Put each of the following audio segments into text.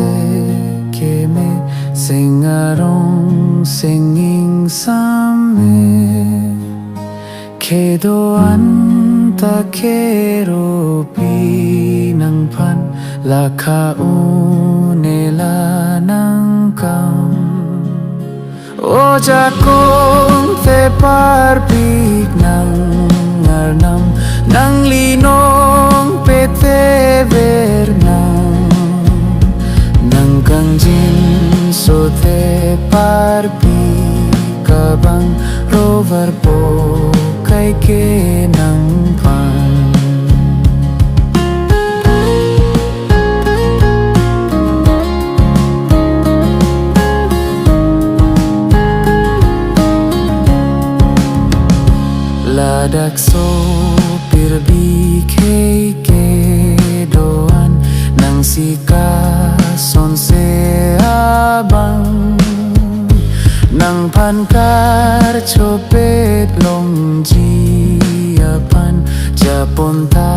se ke me singarong singing same kedo anta kero pinang pan laka unela nang kam o jakong te parpik nang ngarnam nang linong pete vernam nang kangjin so te parpik kabang rover po kai ke nang pan ladak so pirbi ke doan nang sika son se abang nang pankar chopet long ji apan japonta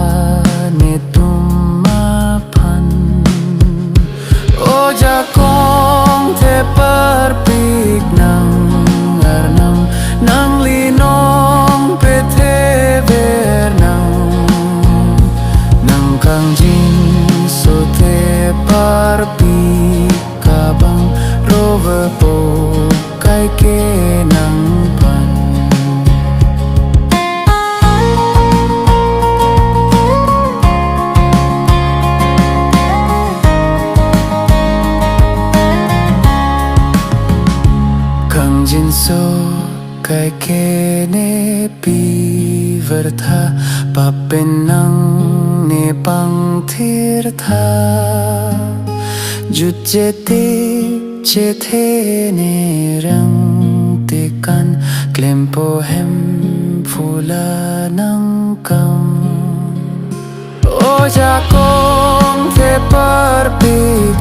netumapan o jakong te parpik nang arnam nang linong pete vernam nang kangjin so te parpik kabang rover po kai ke nang pan kangjin so kai ke ne pi vertha papen nang ne pang thir tha juchete che the ne rang te kan klempo hem phula nang kam o jakong te parpik